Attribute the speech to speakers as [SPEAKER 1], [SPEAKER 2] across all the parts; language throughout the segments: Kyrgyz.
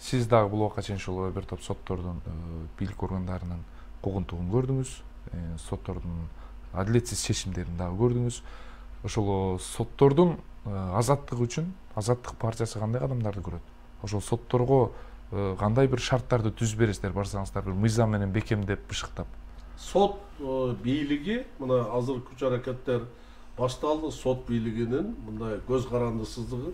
[SPEAKER 1] Сиз дагы бул убакка чейин ушул бир топ соттордун бийлик органдарынын куугунтугун көрдүңүз, соттордун адилетсиз чечимдерин дагы көрдүңүз. Ошол соттордун азаттыгы үчүн Азаттык партиясы кандай кадамдарды көрөт? Ошол сотторго кандай бир шарттарды түзүп бересиздер, барсаңыздар бир мыйзам менен бекемдеп, бышыктап?
[SPEAKER 2] Сот бийлиги мына азыр күч аракеттер башталды. Сот бийлигинин мындай көз карандысыздыгы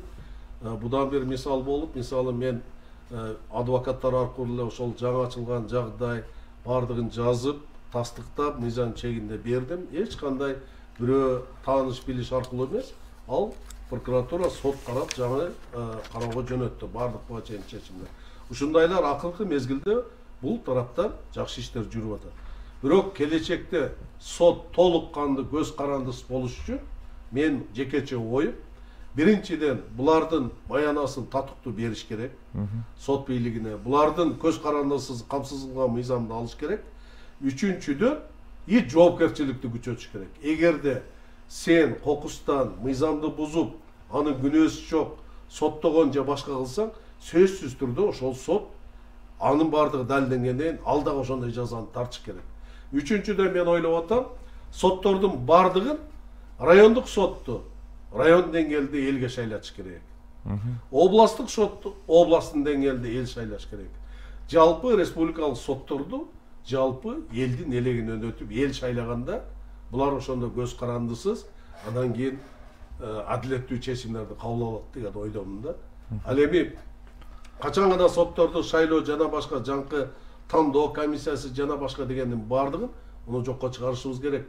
[SPEAKER 2] будан бир мисал болуп, мисалы мен адвокаттар аркылуу эле ошол жаңы ачылган жагдай бардыгын жазып, тастыктап, мыйзам чегинде бердим. Эч кандай бирөө тааныш билиш аркылуу эмес, ал прокуратура сот карап жаңы кароого жөнөттү бардык буга чейин чечимдер. Ушундайлар акыркы мезгилде бул тараптан жакшы иштер жүрүп атат. Бирок келечекте сот толук канды көз карандысыз болуш үчүн мен жекече оюм, биринчиден булардын баянасын татыктуу бериш керек. Сот бийлигине булардын көз карандысыз камсыздалган мыйзамды алыш керек. Үчүнчүдөн жоопкерчиликти күчөтүш керек. Эгерде сен кокустан мыйзамды бузуп, анын күнөөсү жок, соттогон же башка кылсаң, сөзсүз түрдө ошол сот анын бардыгы далилденгенден кийин ал дагы ошондой жазаны тартыш керек. Үчүнчүдөн мен ойлоп атам, соттордун бардыгын райондук сотту район деңгээлде элге шайлатыш керек. Областтык сотту областтын деңгээлде эл шайлаш керек. Жалпы республикалык сотторду жалпы элдин элегинен өтүп эл шайлаганда булар ошондо көз карандысыз, андан кийин адилеттүү чечимдерди кабыл алат деген ойдомун да. Ал эми качан гана сотторду шайлоо жана башка жаңкы тандоо комиссиясы жана башка дегендин бардыгын муну жокко чыгарышыбыз керек.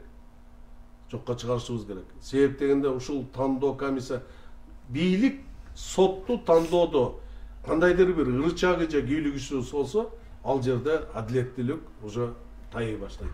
[SPEAKER 2] Себеп дегенде ушул тандоо комиссия бийлик сотту тандоодо кандайдыр бир ырычагы же кийлигишүүсү болсо, ал жерде адилеттүүлүк уже тайый баштайт.